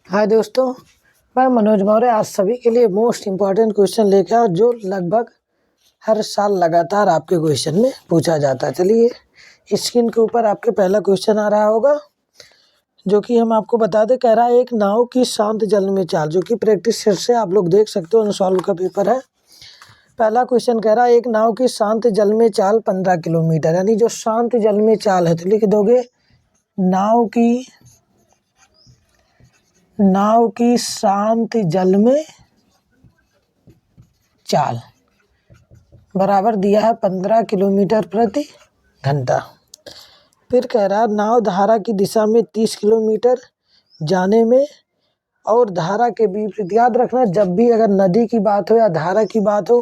हाय दोस्तों, मैं मनोज मौर्य आज सभी के लिए मोस्ट इम्पॉर्टेंट क्वेश्चन लेकर आया जो लगभग हर साल लगातार आपके क्वेश्चन में पूछा जाता है। चलिए स्क्रीन के ऊपर आपके पहला क्वेश्चन आ रहा होगा जो कि हम आपको बता दें। कह रहा है एक नाव की शांत जल में चाल, जो कि प्रैक्टिस सेट से आप लोग देख सकते हो, अनसॉल्व का पेपर है। पहला क्वेश्चन कह रहा है एक नाव की शांत जल में चाल 15 किलोमीटर, यानी जो शांत जल में चाल है तो लिख दोगे नाव की शांत जल में चाल बराबर दिया है 15 किलोमीटर प्रति घंटा। फिर कह रहा है नाव धारा की दिशा में 30 किलोमीटर जाने में और धारा के विपरीत। याद रखना, जब भी अगर नदी की बात हो या धारा की बात हो,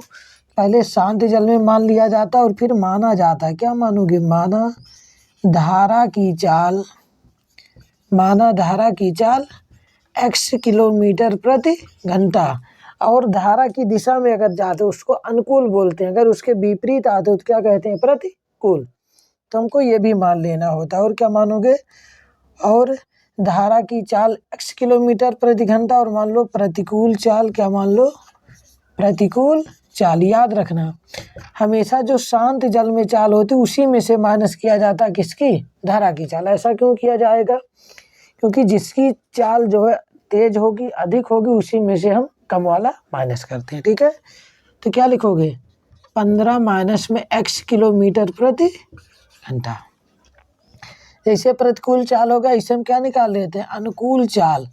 पहले शांत जल में मान लिया जाता है और फिर माना जाता है। क्या मानोगे? माना धारा की चाल x किलोमीटर प्रति घंटा, और धारा की दिशा में अगर जाते हो उसको अनुकूल बोलते हैं, अगर उसके विपरीत आते हो तो क्या कहते हैं? प्रतिकूल। तो हमको ये भी मान लेना होता है। और क्या मानोगे? और धारा की चाल x किलोमीटर प्रति घंटा, और मान लो प्रतिकूल चाल। क्या मान लो? प्रतिकूल चाल। याद रखना, हमेशा जो शांत जल में चाल होती है उसी में से माइनस किया जाता है किसकी? धारा की चाल। ऐसा क्यों किया जाएगा? क्योंकि जिसकी चाल जो है तेज होगी, अधिक होगी, उसी में से हम कम वाला माइनस करते हैं। ठीक है, तो क्या लिखोगे? 15 माइनस में x किलोमीटर प्रति घंटा। जैसे प्रतिकूल चाल होगा इसे हम क्या निकाल लेते हैं? अनुकूल चाल।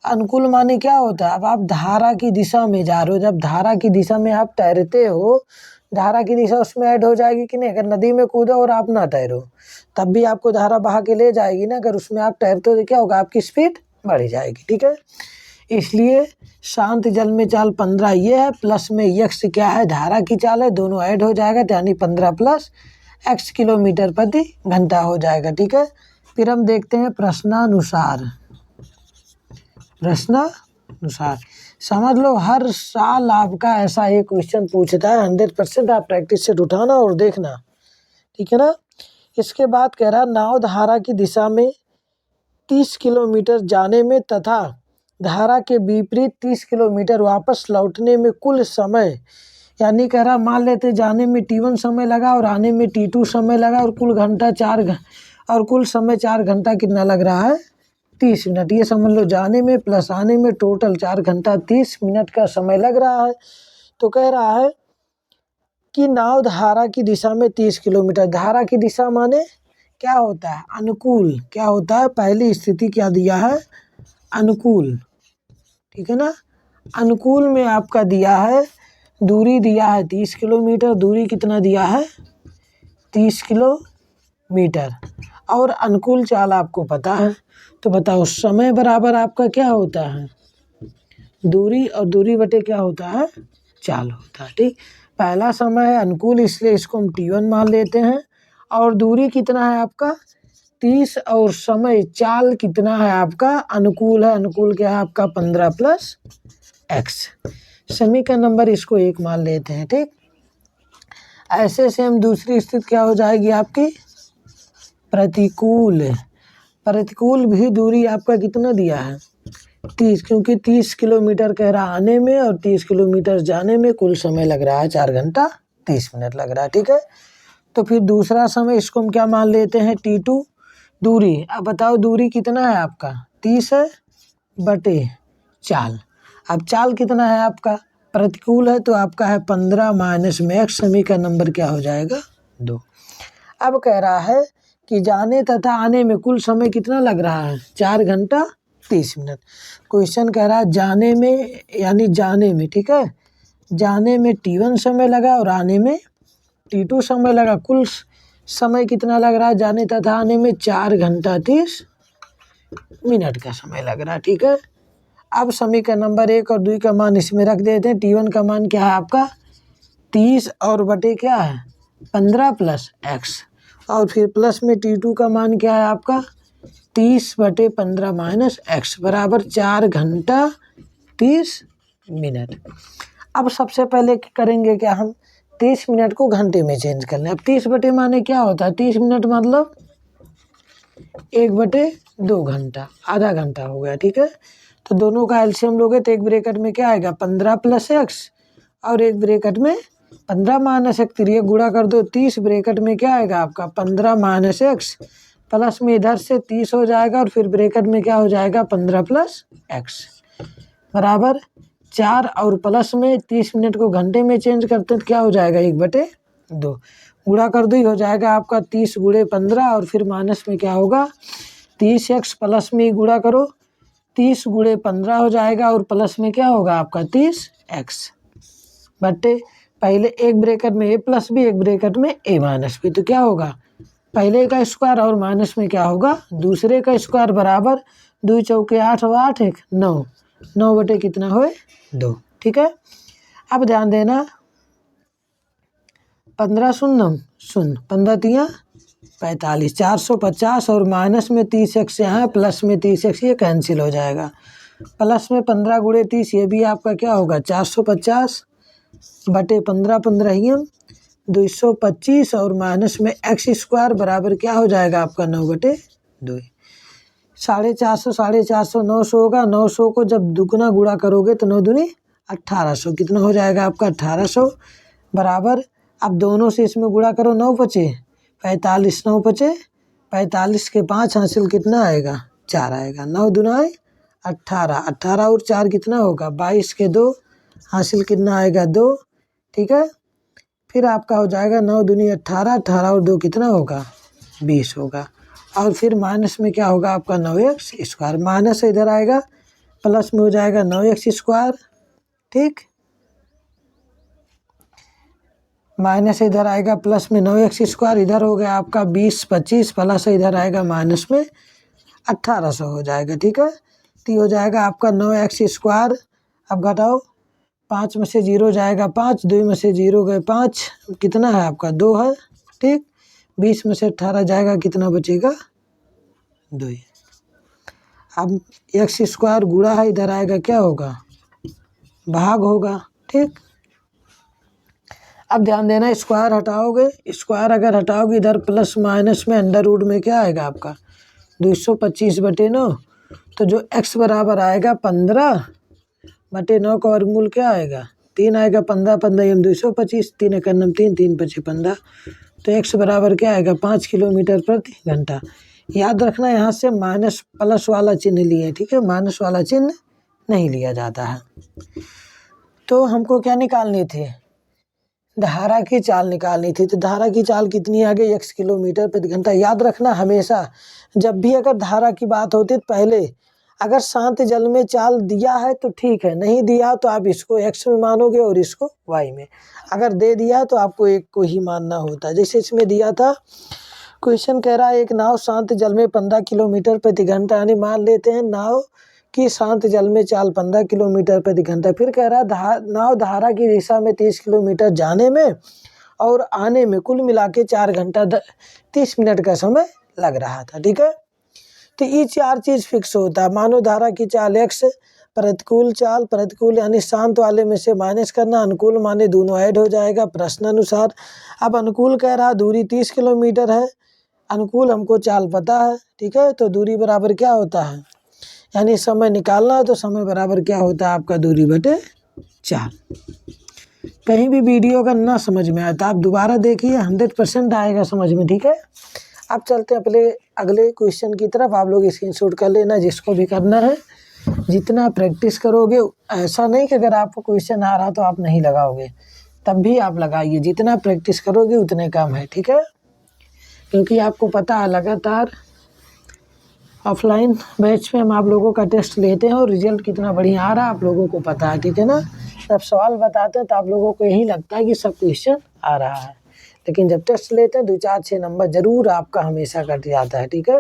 अनुकूल माने क्या होता है? अब आप धारा की दिशा में जा रहे हो, जब धारा की दिशा में आप तैरते हो, धारा की दिशा उसमें ऐड हो जाएगी कि नहीं? अगर नदी में कूदो और आप ना तैरो तब भी आपको धारा बहा के ले जाएगी ना। अगर उसमें आप तैरते हो तो क्या होगा? आपकी स्पीड बढ़ जाएगी। ठीक है, इसलिए शांत जल में चाल 15 ये है, प्लस में x क्या है? धारा की चाल है, दोनों ऐड हो जाएगा तो यानी 15 प्लस x किलोमीटर प्रति घंटा हो जाएगा। ठीक है, फिर हम देखते हैं प्रश्नानुसार। समझ लो, हर साल आपका ऐसा एक क्वेश्चन पूछता है। 100% आप प्रैक्टिस से उठाना और देखना। ठीक है ना। इसके बाद कह रहा नाव धारा की दिशा में 30 किलोमीटर जाने में तथा धारा के विपरीत 30 किलोमीटर वापस लौटने में कुल समय, यानी कह रहा मान लेते जाने में t1 समय लगा और आने में t2 समय लगा और कुल समय 4 घंटा कितना लग रहा है? 30 मिनट। ये समझ लो, जाने में प्लस आने में टोटल 4 घंटा 30 मिनट का समय लग रहा है। तो कह रहा है कि नाव धारा की दिशा में 30 किलोमीटर। धारा की दिशा माने क्या होता है? अनुकूल। क्या होता है? पहली स्थिति क्या दिया है? अनुकूल। ठीक है ना। अनुकूल में आपका दिया है, दूरी दिया है 30 किलोमीटर। दूरी कितना दिया है? 30 किलोमीटर। और अनुकूल चाल आपको पता है, तो बताओ समय बराबर आपका क्या होता है? दूरी, और दूरी बटे क्या होता है? चाल होता है। ठीक, पहला समय है अनुकूल, इसलिए इसको हम t1 मान लेते हैं। और दूरी कितना है आपका? 30, और समय चाल कितना है आपका? अनुकूल है। अनुकूल क्या है आपका? 15 प्लस x। समी का नंबर इसको 1 मान लेते हैं। ठीक, ऐसे से हम दूसरी स्थिति क्या हो जाएगी आपकी? प्रतिकूल। प्रतिकूल भी दूरी आपका कितना दिया है? 30, क्योंकि 30 किलोमीटर कह रहा आने में और 30 किलोमीटर जाने में कुल समय लग रहा है 4 घंटा 30 मिनट लग रहा है। ठीक है, तो फिर दूसरा समय इसको हम क्या मान लेते हैं? t2। दूरी, अब बताओ दूरी कितना है आपका? 30 है बटे चाल। अब चाल कितना है आपका? प्रतिकूल है तो आपका है 15 माइनस में x। समी का नंबर क्या हो जाएगा? 2। अब कह रहा है कि जाने तथा आने में कुल समय कितना लग रहा है? 4 घंटा 30 मिनट। क्वेश्चन कह रहा है जाने में, यानी जाने में, ठीक है, जाने में t1 समय लगा और आने में t2 समय लगा। कुल समय कितना लग रहा है जाने तथा आने में? 4 घंटा 30 मिनट का समय लग रहा है। ठीक है, अब समीकरण नंबर 1 और 2 का मान इसमें रख देते हैं। t1 का मान क्या है आपका? 30 और बटे क्या है? 15 प्लस x, और फिर प्लस में t2 का मान क्या है आपका? 30 बटे 15 माइनस x बराबर 4 घंटा 30 मिनट। अब सबसे पहले करेंगे क्या? हम 30 मिनट को घंटे में चेंज कर लें। अब 30 बटे माने क्या होता है? 30 मिनट मतलब 1/2 घंटा, आधा घंटा हो गया, ठीक है। तो दोनों का एलसीएम लोगे तो एक ब्रैकेट में क्या आएगा 15 + x और एक ब्रैकेट में 15 - x, तो ये गुणा कर दो 30, ब्रैकेट में क्या आएगा आपका 15 - x, प्लस में इधर से 30 हो जाएगा और फिर ब्रैकेट में क्या हो जाएगा 15 + x बराबर 4 और प्लस में 30 मिनट को घंटे में चेंज करते हैं तो क्या हो जाएगा 1/2, गुणा कर दो, ही हो जाएगा आपका 30 × 15 और फिर माइनस में क्या होगा 30x, प्लस में गुणा करो 30 × 15 हो जाएगा और प्लस में क्या होगा आपका 30x बट्टे पहले एक ब्रैकेट में a + b, एक ब्रैकेट में a - b, तो क्या होगा पहले का स्क्वायर और माइनस में क्या होगा दूसरे का स्क्वायर बराबर 2 चौके 8 और 8 1 9, 9 बटे कितना होए 2, ठीक है। अब ध्यान देना 15 शून्य शून्य, 15 तिया 45, 450 और माइनस में 30x यहाँ प्लस में 30x, ये कैंसिल हो जाएगा। प्लस में 15 × 30, ये भी आपका क्या होगा 450 बटे 15 15 225 और माइनस में x² बराबर क्या हो जाएगा आपका 9/2, 450 450 900 होगा, 900 को जब दुगना गुणा करोगे तो 9 दूनी 1800, कितना हो जाएगा आपका 1800 बराबर, अब दोनों से इसमें गुणा करो 9 × 5 = 45, 9 × 5 = 45 के 5 हासिल कितना आएगा 4 आएगा, 9 दूना 18, 18 और 4 कितना होगा 22 के 2 हासिल कितना आएगा 2, ठीक है। फिर आपका हो जाएगा 9 दूनी 18, 18 और 2 कितना होगा 20 होगा और फिर माइनस में क्या होगा आपका 9x², माइनस इधर आएगा प्लस में हो जाएगा 9x², ठीक, माइनस इधर आएगा प्लस में 9x², इधर हो गया आपका 20 25 प्लस इधर आएगा माइनस में 1800 हो जाएगा, ठीक है। तो हो जाएगा आपका 9x², अब घटाओ 5 में से 0 जाएगा 5, 2 में से 0 गए 5, कितना है आपका 2 है, ठीक, 20 में से 18 जाएगा कितना बचेगा 2। अब x² गुणा है, इधर आएगा क्या होगा भाग होगा, ठीक। अब ध्यान देना स्क्वायर हटाओगे, स्क्वायर अगर हटाओगे इधर प्लस माइनस में अंडर रूट में क्या आएगा आपका 225/9, तो जो x बराबर आएगा 15/9 का वर्गमूल क्या आएगा 3 आएगा, 15 15 225, 3 × 9 3, 3 × 5 15, तो x बराबर क्या आएगा 5 किलोमीटर प्रति घंटा। याद रखना यहाँ से माइनस प्लस वाला चिन्ह लिए, ठीक है, माइनस वाला चिन्ह नहीं लिया जाता है। तो हमको क्या निकालनी थी धारा की चाल निकालनी थी, तो धारा की चाल कितनी आ गई x किलोमीटर प्रति घंटा। याद रखना हमेशा जब भी अगर धारा की बात होती है तो पहले अगर शांत जल में चाल दिया है तो ठीक है, नहीं दिया तो आप इसको x में मानोगे और इसको y में, अगर दे दिया तो आपको एक को ही मानना होता है। जैसे इसमें दिया था क्वेश्चन कह रहा है एक नाव शांत जल में 15 किलोमीटर प्रति घंटा, यानी मान लेते हैं नाव की शांत जल में चाल 15 किलोमीटर प्रति घंटा। फिर कह रहा है नाव धारा की दिशा में 30 किलोमीटर जाने में और आने में कुल मिला के 4 घंटा 30 मिनट का समय लग रहा था, ठीक है। तो ये 4 चीज़ फिक्स होता है, मानो धारा की चाल x, प्रतिकूल चाल, प्रतिकूल यानी शांत वाले में से माइनस करना, अनुकूल माने दोनों ऐड हो जाएगा प्रश्न अनुसार। अब अनुकूल कह रहा दूरी 30 किलोमीटर है, अनुकूल हमको चाल पता है, ठीक है, तो दूरी बराबर क्या होता है, यानी समय निकालना है तो समय बराबर क्या होता है आपका दूरी बटे 4। कहीं भी वीडियो का ना समझ में आए तो आप दोबारा देखिए, 100% आएगा समझ में, ठीक है। अब चलते हैं अपने अगले क्वेश्चन की तरफ, आप लोग स्क्रीनशॉट कर लेना जिसको भी करना है। जितना प्रैक्टिस करोगे, ऐसा नहीं कि अगर आपको क्वेश्चन आ रहा तो आप नहीं लगाओगे, तब भी आप लगाइए, जितना प्रैक्टिस करोगे उतने काम है, ठीक है। क्योंकि आपको पता है लगातार ऑफलाइन बैच में हम आप लोगों का टेस्ट लेते हैं और रिजल्ट कितना बढ़िया आ रहा है आप लोगों को पता है, ठीक है ना। जब सवाल बताते हैं तो आप लोगों को यही लगता है कि सब क्वेश्चन आ रहा है, लेकिन जब टेस्ट लेते हैं 2 4 6 नंबर ज़रूर आपका हमेशा कट जाता है, ठीक है।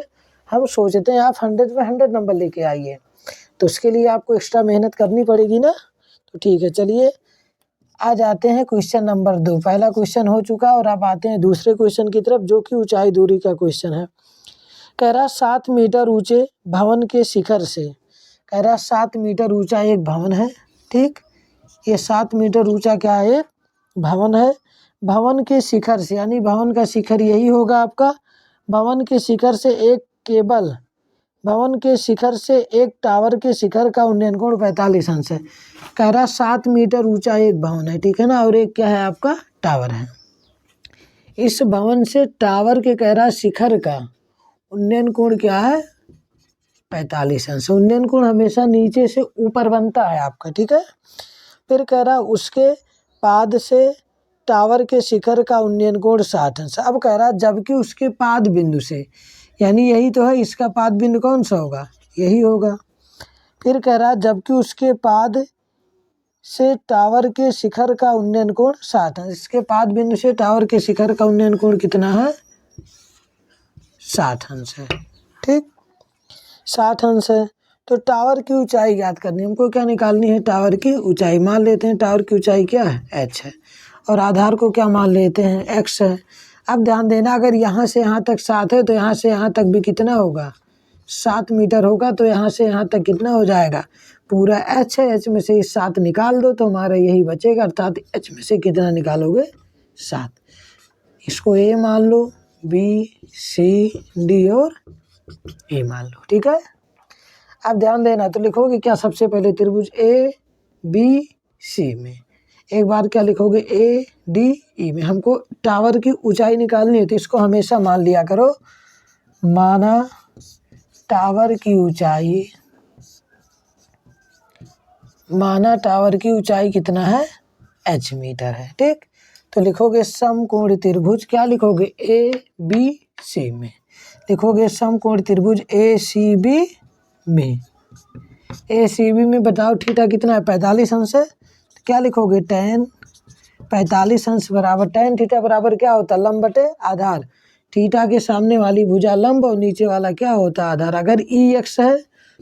हम सोचते हैं आप 100 में 100 नंबर लेके आइए, तो उसके लिए आपको एक्स्ट्रा मेहनत करनी पड़ेगी ना, तो ठीक है। चलिए आ जाते हैं क्वेश्चन नंबर 2। पहला क्वेश्चन हो चुका और अब आते हैं दूसरे क्वेश्चन की तरफ, जो कि ऊंचाई दूरी का क्वेश्चन है। कह रहा 7 मीटर ऊंचे भवन के शिखर से, कह रहा 7 मीटर ऊंचा एक भवन है, ठीक, ये 7 मीटर ऊंचा क्या है भवन है, भवन के शिखर से, यानी भवन का शिखर यही होगा आपका, भवन के शिखर से 1 केबल भवन के शिखर से एक टावर के शिखर का उन्नयन कोण 45 अंश है। कह रहा 7 मीटर ऊंचा एक भवन है, ठीक है ना, और एक क्या है आपका टावर है। इस भवन से टावर के कह रहा शिखर का उन्नयन कोण क्या है 45 अंश। उन्नयन कोण हमेशा नीचे से ऊपर बनता है आपका, ठीक है। फिर कह रहा उसके पाद से टावर के शिखर का उन्नयन कोण 60 अंश। अब कह रहा जबकि उसके पाद बिंदु से, यानी यही तो है, इसका पाद बिंदु कौन सा होगा, यही होगा। फिर कह रहा जबकि उसके पाद से टावर के शिखर का उन्नयन कोण 60 अंश। इसके पाद बिंदु से टावर के शिखर का उन्नयन कोण कितना है 60 अंश है, ठीक, 60 अंश है। तो टावर की ऊंचाई ज्ञात करनी, हमको क्या निकालनी है, टावर की ऊंचाई। मान लेते हैं टावर की ऊंचाई क्या है h है, और आधार को क्या मान लेते हैं x है। अब ध्यान देना, अगर यहाँ से यहाँ तक 7 है तो यहाँ से यहाँ तक भी कितना होगा 7 मीटर होगा। तो यहाँ से यहाँ तक कितना हो जाएगा, पूरा h है, h में से 7 निकाल दो तो हमारा यही बचेगा, अर्थात h में से कितना निकालोगे 7। इसको a मान लो, b c d और e मान लो, ठीक है। अब ध्यान देना, तो लिखोगे क्या सबसे पहले त्रिभुज a b c में, एक बार क्या लिखोगे a d e में। हमको टावर की ऊंचाई निकालनी है तो इसको हमेशा मान लिया करो, माना टावर की ऊंचाई, माना टावर की ऊंचाई कितना है h मीटर है, ठीक। तो लिखोगे समकोण त्रिभुज, क्या लिखोगे a b c में, लिखोगे समकोण त्रिभुज a c b में। a c b में बताओ थीटा कितना है 45 अंश है, तो क्या लिखोगे tan 45 अंश बराबर tan थीटा बराबर क्या होता है लंब बटे आधार। थीटा के सामने वाली भुजा लंब और नीचे वाला क्या होता है आधार। अगर e x है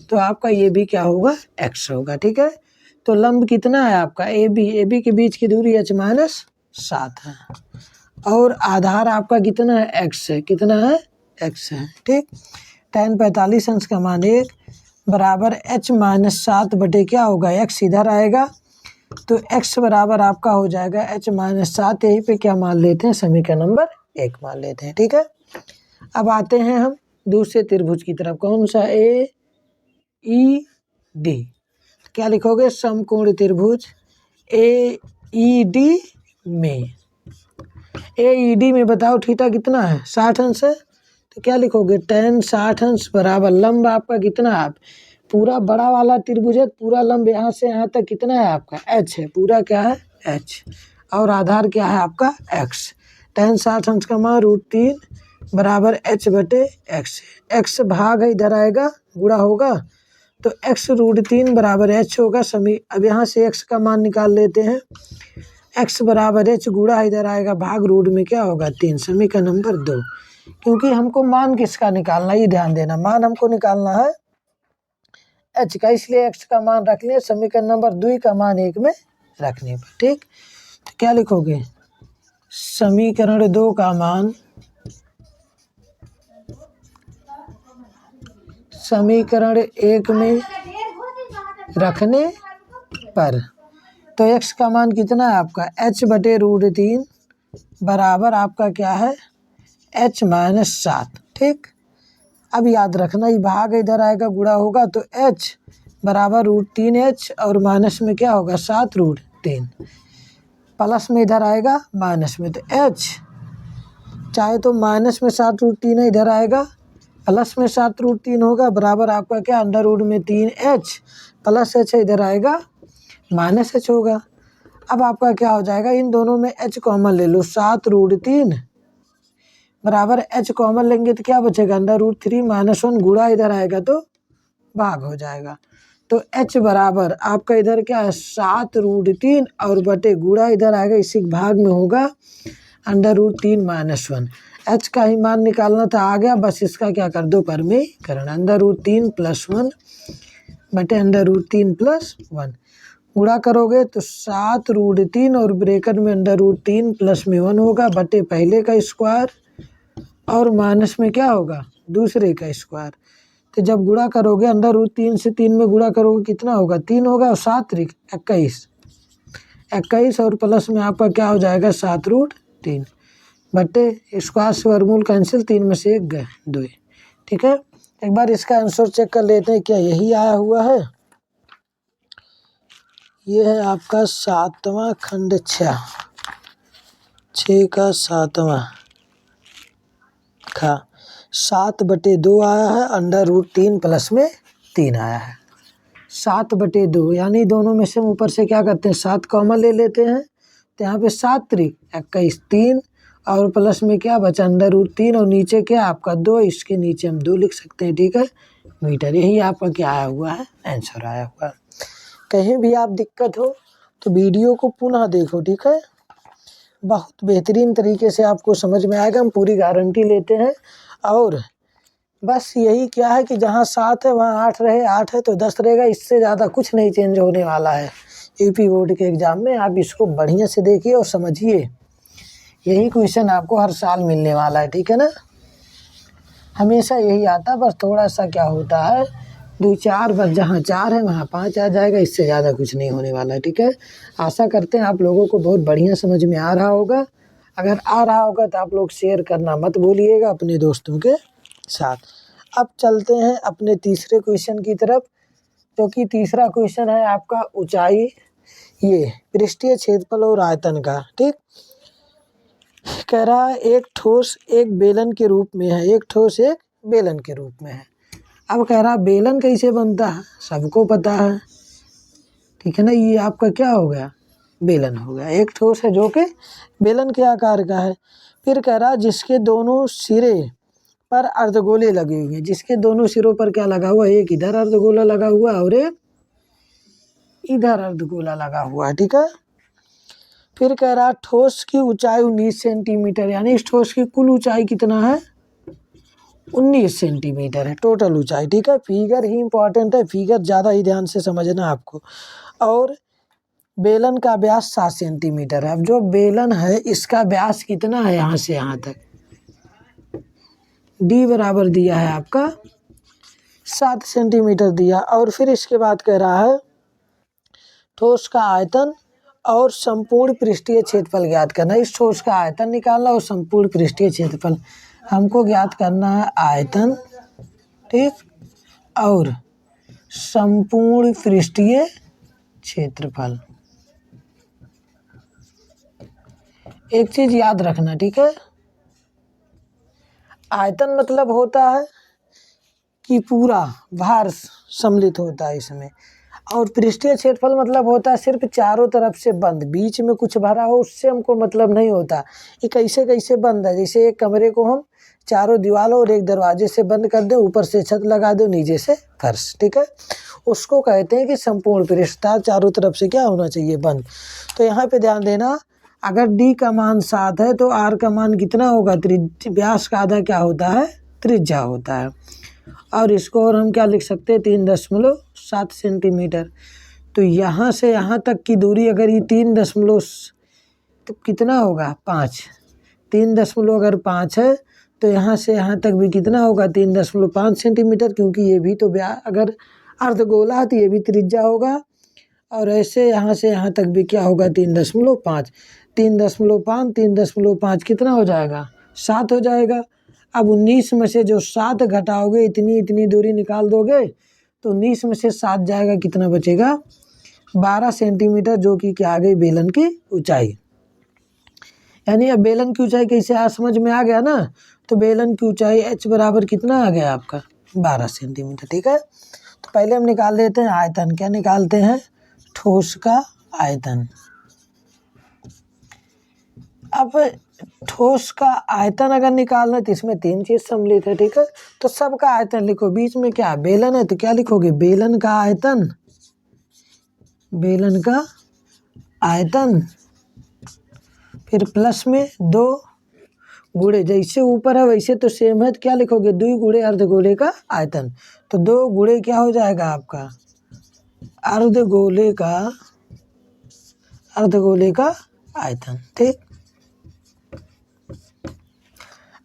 तो आपका ये भी क्या होगा x होगा, ठीक है। तो लंब कितना है आपका AB के बीच की दूरी h माइनस 7 है, और आधार आपका कितना है x है, कितना है x है, ठीक। tan 45 अंश का मान 1 बराबर h माइनस 7 बटे क्या होगा x इधर आएगा, तो x बराबर आपका हो जाएगा h माइनस 7। यहीं पे क्या मान लेते हैं समीकरण नंबर 1 मान लेते हैं, ठीक है। अब आते हैं हम दूसरे त्रिभुज की तरफ, कौन सा ए ई डी। क्या लिखोगे समकोण त्रिभुज ए ई डी में, ए ई डी में बताओ थीटा कितना है 60 अंश है, तो क्या लिखोगे tan 60 अंश बराबर लंब आपका कितना है, पूरा बड़ा वाला त्रिभुज है, पूरा लंब यहाँ से यहाँ तक कितना है आपका h है, पूरा क्या है h, और आधार क्या है आपका x। tan 60 अंश का मान √3 बराबर h बटे x, x भाग है इधर आएगा गुणा होगा, तो x √3 बराबर h होगा। अब यहाँ से x का मान निकाल लेते हैं, x बराबर h गुणा इधर आएगा भाग रूट में क्या होगा 3, समीकरण नंबर 2। क्योंकि हमको मान किसका निकालना, ये ध्यान देना, मान हमको निकालना है h का, इसलिए x का मान रख लिया, समीकरण नंबर 2 का मान 1 में रखने पर, ठीक। तो क्या लिखोगे समीकरण 2 का मान, समीकरण 1 में रखने पर, तो x का मान कितना है आपका h बटे √3 बराबर आपका क्या है h माइनस 7, ठीक। अब याद रखना ये भाग इधर आएगा गुणा होगा, तो h बराबर √3h और माइनस में क्या होगा 7√3, प्लस में इधर आएगा माइनस में, तो h चाहे तो माइनस में 7√3 है इधर आएगा, प्लस में 7√3 होगा, बराबर आपका क्या अंडर रूट में 3h प्लस h इधर आएगा माइनस h होगा। अब आपका क्या हो जाएगा, इन दोनों में h कॉमन ले लो, 7√3 बराबर h कॉमन लेंगे तो क्या बचेगा अंडर रूट 3 माइनस 1 गुणा इधर आएगा तो भाग हो जाएगा। तो h बराबर आपका इधर क्या है 7√3 और बटे गुणा इधर आएगा, इसी भाग में होगा अंडर रूट 3 माइनस 1। h का ही मान निकालना था, आ गया, बस इसका क्या कर दो परमीकरण, अंडर रूट 3 प्लस 1 बटे अंडर रूट 3 प्लस 1, गुणा करोगे तो 7√3 और ब्रैकेट में अंडर रूट 3 प्लस में 1 होगा बटे पहले का स्क्वायर और माइनस में क्या होगा दूसरे का स्क्वायर। तो जब गुणा करोगे अंडर रूट 3 से 3 में गुणा करोगे कितना होगा 3 होगा, और 7 21 और प्लस में आपका क्या हो जाएगा 7√3 बटे स्क्वायर से वर्गमूल कैंसिल, 3 में से 1 गए 2, ठीक है। एक बार इसका आंसर चेक कर लेते हैं, क्या यही आया हुआ है? ये है आपका 7वां खंड 6 का 7वां का 7/2 आया है, √3 प्लस में 3 आया है। 7/2 यानी दोनों में से हम ऊपर से क्या करते हैं, 7 कॉमन ले लेते हैं, तो यहाँ पे 7 3 21 3 और प्लस में क्या बचा, √3 और नीचे क्या आपका 2, इसके नीचे हम 2 लिख सकते हैं, ठीक है, मीटर। यही आपका क्या आया हुआ है, आंसर आया हुआ है। कहीं भी आप दिक्कत हो तो वीडियो को पुनः देखो, ठीक है, बहुत बेहतरीन तरीके से आपको समझ में आएगा, हम पूरी गारंटी लेते हैं। और बस यही क्या है कि जहाँ 7 है वहाँ 8 रहे, 8 है तो 10 रहेगा, इससे ज़्यादा कुछ नहीं चेंज होने वाला है यूपी बोर्ड के एग्ज़ाम में। आप इसको बढ़िया से देखिए और समझिए, यही क्वेश्चन आपको हर साल मिलने वाला है, ठीक है ना, हमेशा यही आता है। बस थोड़ा सा क्या होता है, 2-4 बस, जहाँ 4 है वहाँ 5 आ जाएगा, इससे ज़्यादा कुछ नहीं होने वाला है, ठीक है। आशा करते हैं आप लोगों को बहुत बढ़िया समझ में आ रहा होगा। अगर आ रहा होगा तो आप लोग शेयर करना मत भूलिएगा अपने दोस्तों के साथ। अब चलते हैं अपने तीसरे क्वेश्चन की तरफ, जो कि तीसरा क्वेश्चन है आपका ऊंचाई, ये पृष्ठीय क्षेत्रफल और आयतन का, ठीक। कह रहा है एक ठोस एक बेलन के रूप में है, एक ठोस एक बेलन के रूप में है। अब कह रहा बेलन कैसे बनता है, सबको पता है, ठीक है ना, ये आपका क्या हो गया, बेलन हो गया। एक ठोस है जो कि बेलन के आकार का है। फिर कह रहा जिसके दोनों सिरे पर अर्धगोले लगे हुए हैं, जिसके दोनों सिरों पर क्या लगा हुआ है, एक इधर अर्धगोला लगा हुआ है और एक इधर अर्धगोला लगा हुआ है, ठीक है। फिर कह रहा ठोस की ऊंचाई 19 सेंटीमीटर, यानी इस ठोस की कुल ऊंचाई कितना है, 19 सेंटीमीटर है टोटल ऊंचाई, ठीक है। फिगर ही इंपॉर्टेंट है, फिगर ज़्यादा ही ध्यान से समझना आपको। और बेलन का व्यास 7 सेंटीमीटर है। अब जो बेलन है इसका व्यास कितना है, यहाँ से यहाँ तक, डी बराबर दिया है आपका 7 सेंटीमीटर दिया। और फिर इसके बाद कह रहा है ठोस का आयतन और संपूर्ण पृष्ठीय क्षेत्रफल ज्ञात करना। इस ठोस का आयतन निकालना और संपूर्ण पृष्ठीय क्षेत्रफल हमको ज्ञात करना है, आयतन, ठीक, और संपूर्ण पृष्ठीय क्षेत्रफल। एक चीज याद रखना, ठीक है, आयतन मतलब होता है कि पूरा भार सम्मिलित होता है इसमें, और पृष्ठीय क्षेत्रफल मतलब होता है सिर्फ चारों तरफ से बंद, बीच में कुछ भरा हो उससे हमको मतलब नहीं होता। ये कैसे कैसे बंद है, जैसे एक कमरे को हम चारों दीवारों और एक दरवाजे से बंद कर दे, ऊपर से छत लगा दो, नीचे से फर्श, ठीक है, उसको कहते हैं कि संपूर्ण पृष्ठता चारों तरफ से क्या होना चाहिए, बंद। तो यहाँ पे ध्यान देना, अगर डी का मान 7 है तो आर का मान कितना होगा, व्यास का आधा क्या होता है, त्रिज्या होता है। और इसको और हम क्या लिख सकते हैं, 3.7 सेंटीमीटर। तो यहाँ से यहाँ तक की दूरी अगर ये 3 दशमलव तो कितना होगा, 5, 3.5 है, तो यहाँ से यहाँ तक भी कितना होगा, 3.5 सेंटीमीटर, क्योंकि ये भी तो अगर अर्धगोला है तो ये भी त्रिज्या होगा। और ऐसे यहाँ से यहाँ तक भी क्या होगा, 3.5, 3.5, 3.5 कितना हो जाएगा, 7 हो जाएगा। अब 19 में से जो 7 घटाओगे, इतनी दूरी निकाल दोगे तो 19 में से 7 जाएगा, कितना बचेगा, 12 सेंटीमीटर, जो कि क्या आ गई, बेलन की ऊंचाई। यानी अब बेलन की ऊंचाई कैसे आ, समझ में आ गया ना। तो बेलन की ऊंचाई h बराबर कितना आ गया आपका, 12 सेंटीमीटर, ठीक है। तो पहले हम निकाल लेते हैं आयतन, क्या निकालते हैं, ठोस का आयतन। अब ठोस का आयतन अगर निकालना है तो इसमें 3 चीज सम्मिलित है, ठीक है। तो सबका आयतन लिखो, बीच में क्या बेलन है तो क्या लिखोगे, बेलन का आयतन, बेलन का आयतन, फिर प्लस में 2 गुणे, जैसे ऊपर है वैसे तो सेम है, तो क्या लिखोगे, 2 गुणे अर्धगोले का आयतन। तो 2 गुणे क्या हो जाएगा आपका, अर्धगोले का आयतन, ठीक।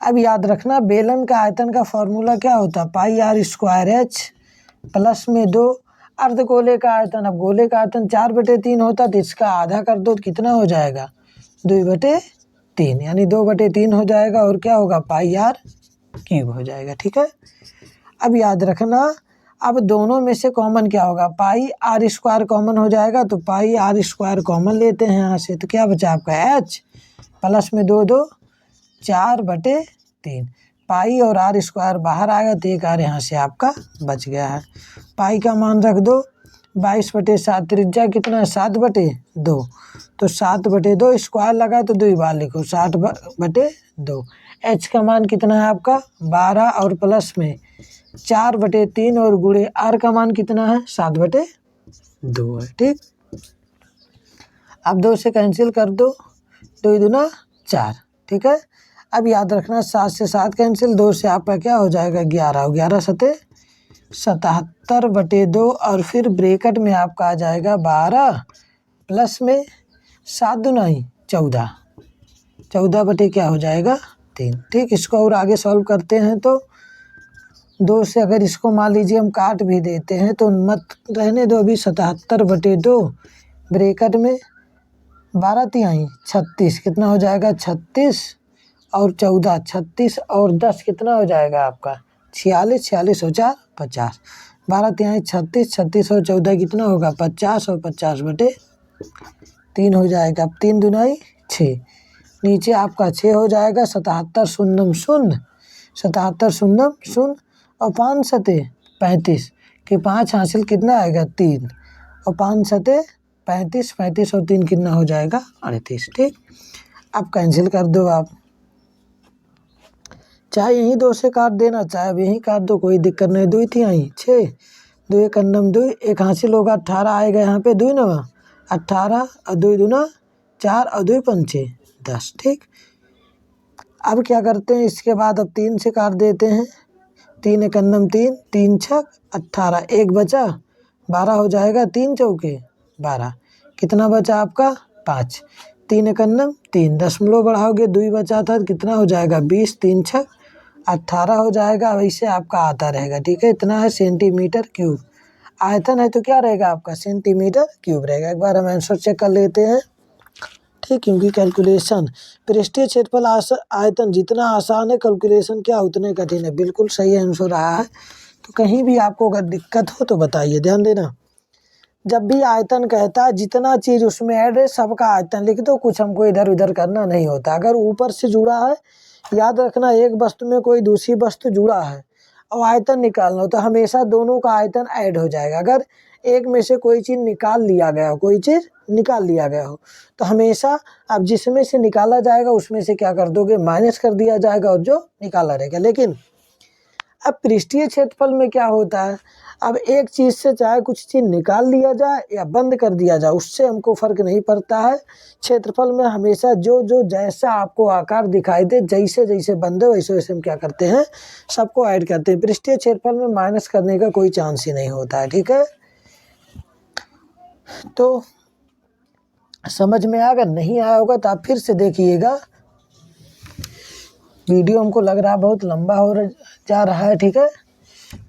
अब याद रखना बेलन का आयतन का फॉर्मूला क्या होता है, πr² h प्लस में 2 अर्धगोले का आयतन। अब गोले का आयतन 4/3 होता तो इसका आधा कर दो तो कितना हो जाएगा, 2/3, यानी 2/3 हो जाएगा, और क्या होगा, πr³ हो जाएगा, ठीक है। अब याद रखना, अब दोनों में से कॉमन क्या होगा, पाई आर स्क्वायर कॉमन हो जाएगा, तो पाई आर स्क्वायर कॉमन लेते हैं यहाँ से, तो क्या बचा आपका एच प्लस में 2 4/3। पाई और आर स्क्वायर बाहर आएगा तो एक आर यहाँ से आपका बच गया है। पाई का मान रख दो 22/7, त्रिज्या कितना है 7/2, तो 7/2 स्क्वायर लगा तो 2 बार लिखो 60/2। एच का मान कितना है आपका 12 और प्लस में 4/3 और गुणे आर का मान कितना है 7/2 है। ठीक, अब 2 से कैंसिल कर दो, 2 दूना 4। ठीक है, अब याद रखना 7 से 7 कैंसिल, 2 से आपका क्या हो जाएगा 11, 11 सते 77/2 और फिर ब्रैकेट में आपका आ जाएगा 12 प्लस में 7 दूना 14, 14 क्या हो जाएगा 3। ठीक, इसको और आगे सॉल्व करते हैं तो 2 से अगर इसको मान लीजिए हम काट भी देते हैं तो मत रहने दो, अभी 77/2 ब्रैकेट में 12 तिहाई 36, कितना हो जाएगा 36 और 14, 36 और 10 कितना हो जाएगा आपका 46, 46 हो 4 50, 12 तिहाई 36, 36 और 14 कितना होगा 50 और 50/3 हो जाएगा। अब 3 दूनाई 6, नीचे आपका 6 हो जाएगा, 77 शून्यम शून्य, 77 शून्यम शून्य और 5 सते 35 कि 5 हासिल कितना आएगा 3 और 5 सते 35, 35 और 3 कितना हो जाएगा 38। ठीक, अब कैंसिल कर दो आप, चाहे यहीं 2 से काट देना, चाहे अब यहीं काट दो, कोई दिक्कत नहीं। 2 थी यहीं 6, 2 एक अन्नम 2, एक हासिल होगा 18 आएगा यहाँ पे 2 9 18 और 2 दूना 4 और 2 पंचे 10। ठीक, अब क्या करते हैं, इसके बाद अब 3 से काट देते हैं, 3 एक अन्नम 3, 3 छक 18, एक बचा 12 हो जाएगा, 3 चौके 12, कितना बचा आपका 5, 3 एक अन्नम 3, दशमलव बढ़ाओगे 2 बचा था, कितना हो जाएगा 20, 3 छक 18 हो जाएगा। वैसे आपका आता रहेगा। ठीक है, इतना है सेंटीमीटर क्यूब, आयतन है तो क्या रहेगा आपका सेंटीमीटर क्यूब रहेगा। एक बार हम आंसर चेक कर लेते हैं। ठीक, क्योंकि कैलकुलेशन पृष्ठीय क्षेत्रफल आयतन जितना आसान है, कैलकुलेशन क्या उतने कठिन है। बिल्कुल सही आंसर रहा है। तो कहीं भी आपको अगर दिक्कत हो तो बताइए, ध्यान देना। जब भी आयतन कहता है जितना चीज़ उसमें ऐड है सबका आयतन लिख दो, कुछ हमको इधर उधर करना नहीं होता। अगर ऊपर से जुड़ा है, याद रखना एक वस्तु में कोई दूसरी वस्तु जुड़ा है और आयतन निकालना हो तो हमेशा दोनों का आयतन ऐड हो जाएगा। अगर एक में से कोई चीज़ निकाल लिया गया हो, कोई चीज़ निकाल लिया गया हो तो हमेशा अब जिसमें से निकाला जाएगा उसमें से क्या कर दोगे माइनस कर दिया जाएगा और जो निकाला रहेगा। लेकिन अब पृष्ठीय क्षेत्रफल में क्या होता है, अब एक चीज़ से चाहे कुछ चीज़ निकाल लिया जाए या बंद कर दिया जाए उससे हमको फ़र्क नहीं पड़ता है। क्षेत्रफल में हमेशा जो जो जैसा आपको आकार दिखाई दे, जैसे जैसे बंद हो वैसे वैसे हम क्या करते हैं सबको ऐड करते हैं। पृष्ठीय क्षेत्रफल में माइनस करने का कोई चांस ही नहीं होता है। ठीक है, तो समझ में आया, अगर नहीं आया होगा तो आप फिर से देखिएगा। वीडियो हमको लग रहा है बहुत लंबा हो जा रहा है। ठीक है,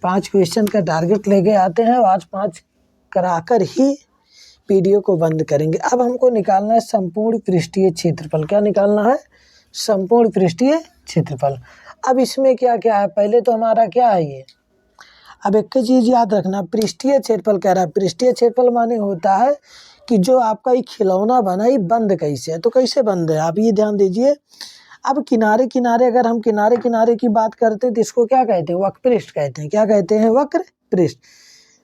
5 क्वेश्चन का टारगेट लेके आते हैं और आज 5 कराकर ही वीडियो को बंद करेंगे। अब हमको निकालना है संपूर्ण पृष्ठीय क्षेत्रफल। क्या निकालना है, संपूर्ण पृष्ठीय क्षेत्रफल। अब इसमें क्या क्या है, पहले तो हमारा क्या है ये, अब एक चीज़ याद रखना, पृष्ठीय क्षेत्रफल कह रहा है। पृष्ठीय क्षेत्रफल माने होता है कि जो आपका ये खिलौना बना ये बंद कैसे है, तो कैसे बंद है आप ये ध्यान दीजिए। अब किनारे किनारे अगर हम किनारे किनारे की बात करते हैं तो इसको क्या कहते हैं, वक्रपृष्ठ कहते हैं। क्या कहते हैं, वक्रपृष्ठ।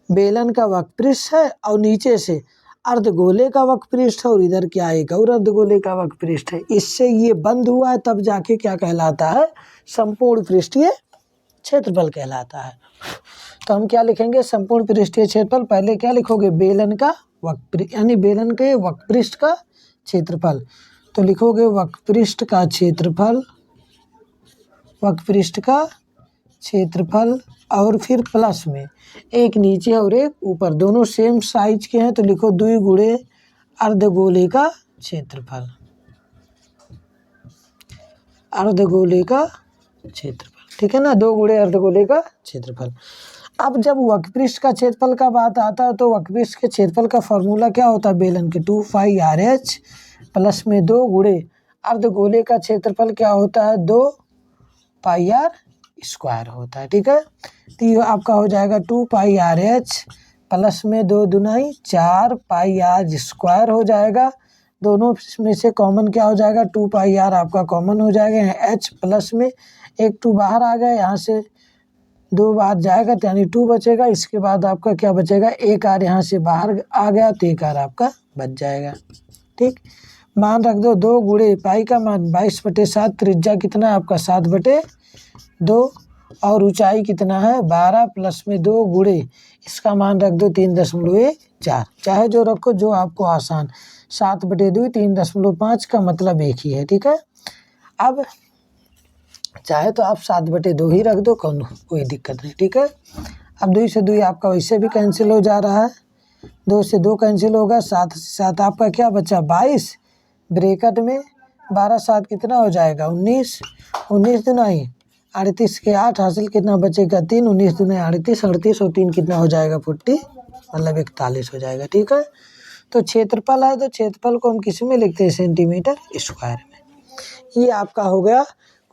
बेलन का वक्रपृष्ठ है और नीचे से अर्धगोले का वक्रपृष्ठ है और इधर क्या एक और अर्धगोले का वक्रपृष्ठ है। इससे ये बंद हुआ है तब जाके क्या कहलाता है, संपूर्ण पृष्ठीय क्षेत्रफल कहलाता है। तो हम क्या लिखेंगे, संपूर्ण पृष्ठीय क्षेत्रफल। पहले क्या लिखोगे, बेलन का वक्रपृष्ठ यानी बेलन के वक्रपृष्ठ का क्षेत्रफल। तो लिखोगे वक्रपृष्ठ का क्षेत्रफल, वक्रपृष्ठ का क्षेत्रफल और फिर प्लस में एक नीचे और एक ऊपर, दोनों सेम साइज के हैं तो लिखो 2 गुणे अर्धगोले का क्षेत्रफल, अर्धगोले का क्षेत्रफल। ठीक है ना, 2 गुणे अर्धगोले का क्षेत्रफल। अब जब वक्रपृष्ठ का क्षेत्रफल का बात आता है तो वक्रपृष्ठ के क्षेत्रफल का फॉर्मूला क्या होता है, बेलन के 2 पाई RH प्लस में 2 गुणे अर्धगोले का क्षेत्रफल क्या होता है 2 पाई R स्क्वायर होता है। ठीक है, तो ये आपका हो जाएगा 2 पाई आर एच प्लस में 2 दूनाई 4 पाई आर स्क्वायर हो जाएगा। दोनों में से कॉमन क्या हो जाएगा, 2 पाई आर आपका कॉमन हो जाएगा, एच प्लस में एक 2 बाहर आ गया, यहाँ से 2 बाहर जाएगा तो यानी 2 बचेगा। इसके बाद आपका क्या बचेगा, एक आर यहाँ से बाहर आ गया तो एक आर आपका बच जाएगा। ठीक, मान रख दो 2 गुणे पाई का मान 22/7, त्रिज्या कितना है आपका 7/2 और ऊंचाई कितना है 12 प्लस में 2 गुणे इसका मान रख दो 3.4, चाहे जो रखो जो आपको आसान। 7/2 3.5 का मतलब एक ही है। ठीक है, अब चाहे तो आप 7/2 ही रख दो, कोई दिक्कत नहीं। ठीक है, अब 2 से 2 आपका वैसे भी कैंसिल हो जा रहा है, 2 से 2 कैंसिल होगा, 7 से 7 आपका क्या बचा 22, ब्रैकेट में 12 7 कितना हो जाएगा 19, 19 दुनाई 38 के 8 हासिल कितना बचेगा 3, 19 दुनाई 38, 38 और 3 कितना हो जाएगा 40, मतलब 41 हो जाएगा। ठीक है, तो क्षेत्रफल है तो क्षेत्रफल को हम किस में लिखते हैं, सेंटीमीटर स्क्वायर में। ये आपका हो गया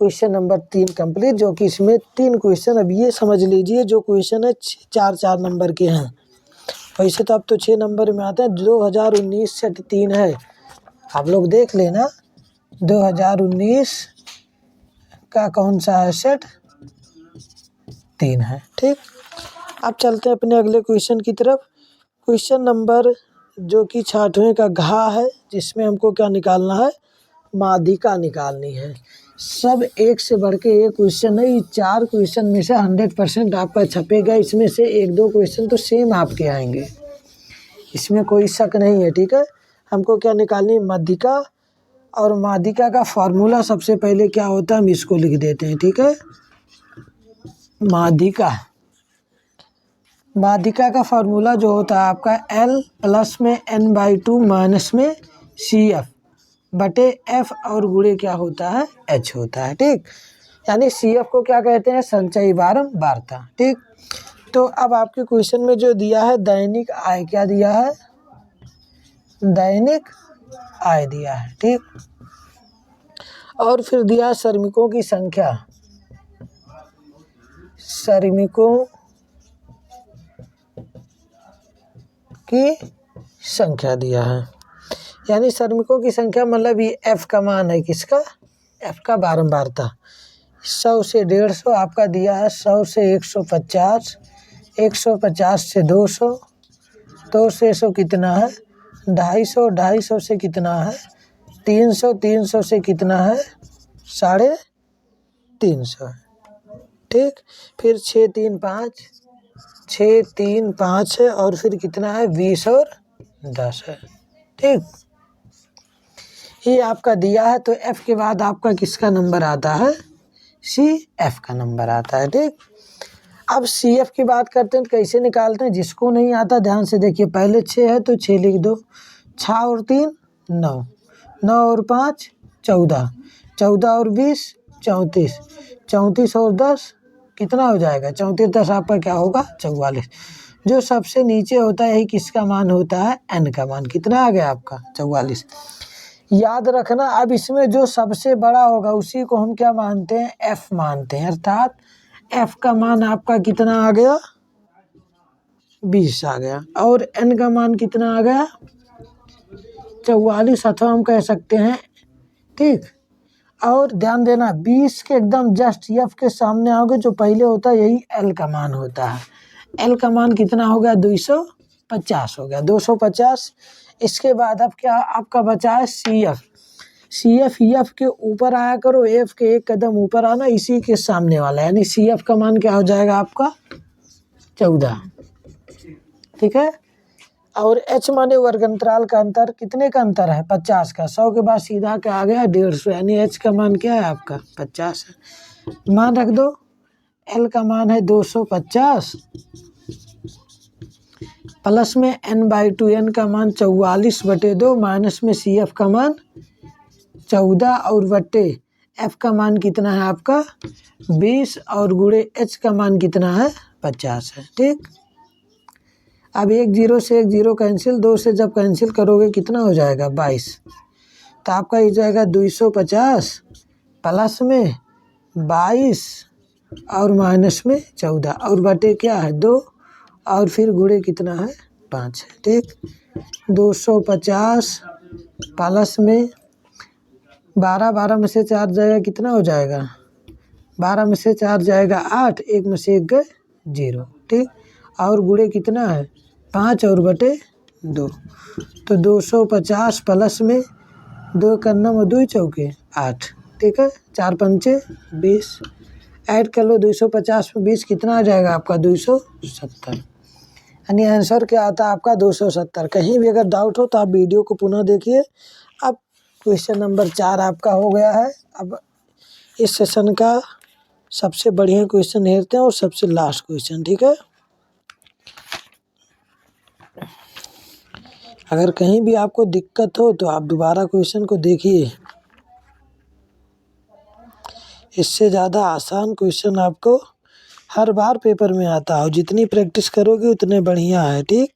क्वेश्चन नंबर 3 कंप्लीट, जो कि इसमें 3 क्वेश्चन, अब ये समझ लीजिए जो क्वेश्चन है 4-4 नंबर के हैं, वैसे तो अब तो 6 नंबर में आता है। 2019 सेट 3 है, आप लोग देख लेना 2019 का कौन सा है सेट 3 है। ठीक, अब चलते हैं अपने अगले क्वेश्चन की तरफ। क्वेश्चन नंबर जो कि 6वें का घा है, जिसमें हमको क्या निकालना है, माध्यिका निकालनी है। सब एक से बढ़ के एक क्वेश्चन है, ये 4 क्वेश्चन में से 100% आपका छपेगा, इसमें से 1-2 क्वेश्चन तो सेम आपके आएंगे, इसमें कोई शक नहीं है। ठीक है, हमको क्या निकालनी है, माध्यिका, और माध्यिका का फॉर्मूला सबसे पहले क्या होता है हम इसको लिख देते हैं। ठीक है, माध्यिका का फार्मूला जो होता है आपका L प्लस में n/2 माइनस में CF बटे F और गुणे क्या होता है H होता है। ठीक, यानी CF को क्या कहते हैं, संचयी बारंबारता। ठीक, तो अब आपके क्वेश्चन में जो दिया है दैनिक आय, क्या दिया है, दैनिक आय दिया है। ठीक, और फिर दिया श्रमिकों की संख्या, श्रमिकों की संख्या दिया है, यानी श्रमिकों की संख्या मतलब ये F का मान है, किसका, F का बारंबारता। 100 से 150 आपका दिया है, 100 से 150, 150 से 200, 200 से 100 कितना है 250, 250 से कितना है 300, 300 से कितना है 350 है। ठीक, फिर 6 3 5 है और फिर कितना है 20 और 10 है। ठीक, ये आपका दिया है, तो F के बाद आपका किसका नंबर आता है, CF का नंबर आता है। ठीक, अब CF की बात करते हैं तो कैसे निकालते हैं, जिसको नहीं आता ध्यान से देखिए, पहले 6 है तो 6 लिख दो, 6 और 3 9, 9 और 5 14, 14 और 20 34, 34 और 10 कितना हो जाएगा 34, 10 आपका क्या होगा 44। जो सबसे नीचे होता है यही किसका मान होता है, N का मान, कितना आ गया आपका 44। याद रखना, अब इसमें जो सबसे बड़ा होगा उसी को हम क्या मानते हैं, F मानते हैं, अर्थात F का मान आपका कितना आ गया 20 आ गया, और N का मान कितना आ गया 44, अथवा हम कह सकते हैं। ठीक, और ध्यान देना 20 के एकदम जस्ट F के सामने आओगे, जो पहले होता है यही L का मान होता है। L का मान कितना हो गया 250 हो गया, 250। इसके बाद अब क्या आपका बचा है CF, F के ऊपर आया करो, F के एक कदम ऊपर आना, इसी के सामने वाला, यानी CF का मान क्या हो जाएगा आपका 14। ठीक है, और H माने वर्ग अंतराल का अंतर, कितने का अंतर है 50 का, 100 के बाद सीधा क्या आ गया 150, यानी H का मान क्या है आपका 50 है। मान रख दो, L का मान है 250 प्लस में n/2, n का मान 44/2 माइनस में CF का मान 14 और बट्टे F का मान कितना है आपका 20 और गुणे H का मान कितना है 50 है। ठीक, अब 1 0 से 1 0 कैंसिल, 2 से जब कैंसिल करोगे कितना हो जाएगा 22, तो आपका ये जाएगा 250 प्लस में 22 और माइनस में 14 और बटे क्या है 2 और फिर गुणे कितना है 5 है। ठीक, 250 प्लस में 12 में से 4 जाएगा कितना हो जाएगा 12 में से 4 जाएगा 8, 1 में से 1 गए 0। ठीक, और गुणे कितना है 5 और बटे 2, तो 250 प्लस में 2 करना में 2 चौके 8। ठीक है, 4 पंचे 20, ऐड कर लो 250 में 20 कितना आ जाएगा आपका 270, यानी आंसर क्या आता है आपका 270। कहीं भी अगर डाउट हो तो आप वीडियो को पुनः देखिए। अब क्वेश्चन नंबर 4 आपका हो गया है। अब इस सेशन का सबसे बढ़िया क्वेश्चन हेरते हैं और सबसे लास्ट क्वेश्चन। ठीक है, अगर कहीं भी आपको दिक्कत हो तो आप दोबारा क्वेश्चन को देखिए, इससे ज़्यादा आसान क्वेश्चन आपको हर बार पेपर में आता है, जितनी प्रैक्टिस करोगे उतने बढ़िया है। ठीक,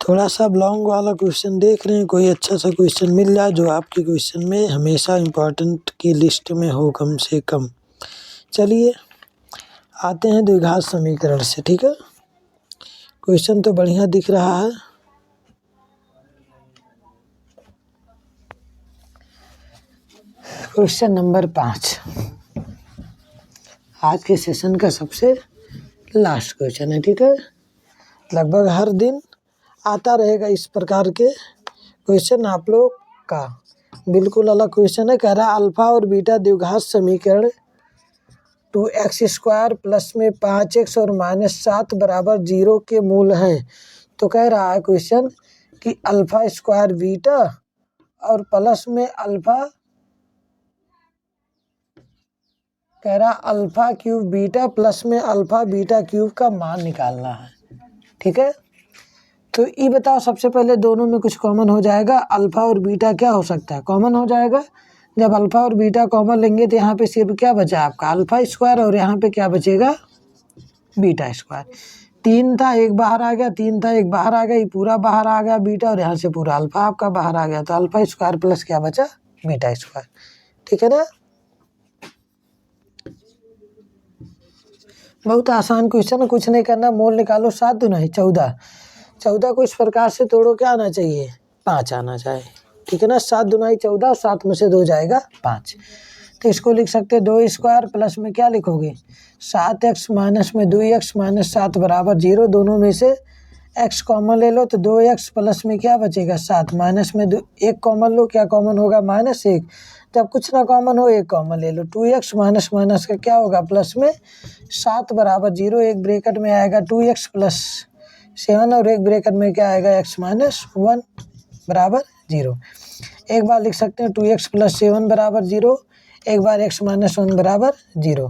थोड़ा सा लॉन्ग वाला क्वेश्चन देख रहे हैं, कोई अच्छा सा क्वेश्चन मिल जाए जो आपके क्वेश्चन में हमेशा इम्पोर्टेंट की लिस्ट में हो कम से कम। चलिए आते हैं द्विघात समीकरण से। ठीक है, क्वेश्चन तो बढ़िया दिख रहा है। क्वेश्चन नंबर 5 आज के सेशन का सबसे लास्ट क्वेश्चन है। ठीक है, लगभग हर दिन आता रहेगा इस प्रकार के क्वेश्चन आप लोग का। बिल्कुल अलग क्वेश्चन है, कह रहा है अल्फा और बीटा द्विघात समीकरण 2x² प्लस में 5x और -7 बराबर 0 के मूल हैं। तो कह रहा है क्वेश्चन कि अल्फा स्क्वायर बीटा और प्लस में अल्फा, कह रहा अल्फा क्यूब बीटा प्लस में अल्फा बीटा क्यूब का मान निकालना है। ठीक है, तो ये बताओ सबसे पहले दोनों में कुछ कॉमन हो जाएगा। अल्फा और बीटा क्या हो सकता है कॉमन हो जाएगा। जब अल्फा और बीटा कॉमन लेंगे तो यहाँ पे सिर्फ क्या बचा आपका अल्फा स्क्वायर और यहाँ पे क्या बचेगा बीटा स्क्वायर। 3 था 1 बाहर आ गया, 3 था 1 बाहर आ गया, ये पूरा बाहर आ गया बीटा और यहाँ से पूरा अल्फा आपका बाहर आ गया, तो अल्फा स्क्वायर प्लस क्या बचा बीटा स्क्वायर। ठीक है ना, बहुत आसान क्वेश्चन है, कुछ नहीं करना, मोल निकालो 7 दूना 14, 14 को इस प्रकार से तोड़ो क्या आना चाहिए 5 आना चाहिए। ठीक है ना, 7 दूना 14, 7 में से 2 जाएगा 5, तो इसको लिख सकते हैं 2 स्क्वायर प्लस में क्या लिखोगे 7x माइनस में 2x माइनस 7 बराबर 0। दोनों में से x कॉमन ले लो तो 2x प्लस में क्या बचेगा 7, माइनस में 1 कॉमन लो, क्या कॉमन होगा -1। जब कुछ ना कॉमन हो 1 कॉमन ले लो, 2x माइनस माइनस का क्या होगा प्लस में 7 बराबर 0। एक ब्रैकेट में आएगा 2x प्लस 7 और एक ब्रैकेट में क्या आएगा x माइनस 1 बराबर 0। एक बार लिख सकते हैं 2x प्लस 7 बराबर 0, एक बार x माइनस 1 बराबर 0।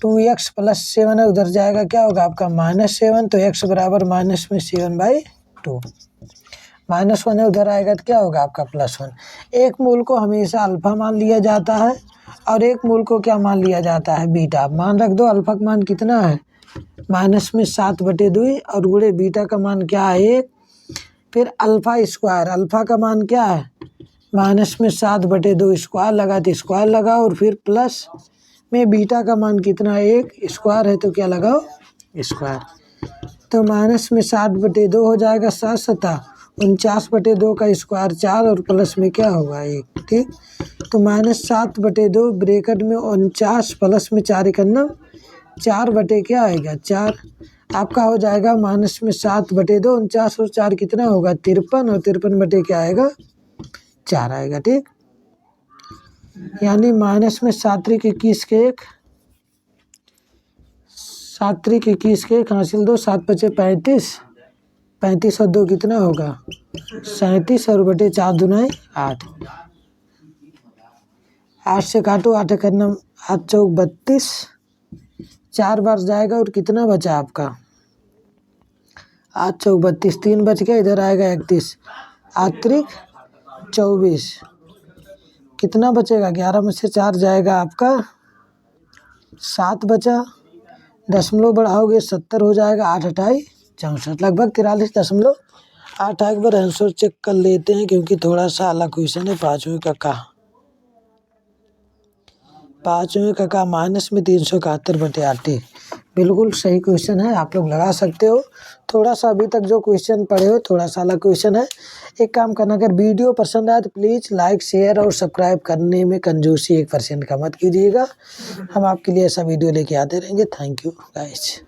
2x प्लस 7 है उधर जाएगा क्या होगा आपका -7, तो x बराबर माइनस में 7/2, -1 है उधर आएगा तो क्या होगा आपका +1। एक मूल को हमेशा अल्फा मान लिया जाता है और एक मूल को क्या मान लिया जाता है बीटा। मान रख दो अल्फा का मान कितना है माइनस में 7/2 और गुणे बीटा का मान क्या है 1। फिर अल्फा स्क्वायर, अल्फा का मान क्या है माइनस में 7/2, स्क्वायर लगा तो स्क्वायर लगाओ और फिर प्लस में बीटा का मान कितना है 1, स्क्वायर है तो क्या लगाओ स्क्वायर। तो माइनस में 7/2 हो जाएगा 7×7 49/2 का स्क्वायर 4 और प्लस में क्या होगा 1। ठीक, तो -7/2 ब्रैकेट में 49 प्लस में 4 1 4 बटे क्या आएगा 4 आपका हो जाएगा माइनस में 7/2, 49 और 4 कितना होगा 53 और 53 बटे क्या आएगा 4 आएगा। ठीक, यानी माइनस में 7 21 के 1, 7 21 के 1 हासिल 2, 7 5 35, 35 और 2 कितना होगा 37 और बटे 4 दूना 8, 8 से काटो 8 करना 8 चौक 32, 4 बार जाएगा और कितना बचा आपका 8 चौक 32, 3 बच गया इधर आएगा 31, 8 त्रिक 24, कितना बचेगा 11 में से 4 जाएगा आपका 7 बचा, दशमलव बढ़ाओगे 70 हो जाएगा, 8 8 64, लगभग 43.8। एक बार आंसर चेक कर लेते हैं क्योंकि थोड़ा सा अलग क्वेश्चन है 5वीं का। 5वें का माइनस में 371/8। बिल्कुल सही क्वेश्चन है, आप लोग लगा सकते हो। थोड़ा सा अभी तक जो क्वेश्चन पढ़े हो थोड़ा सा अलग क्वेश्चन है। एक काम करना, अगर वीडियो पसंद आए तो प्लीज़ लाइक शेयर और सब्सक्राइब करने में कंजूसी 1% का मत कीजिएगा। हम आपके लिए ऐसा वीडियो लेके आते रहेंगे। Thank you guys.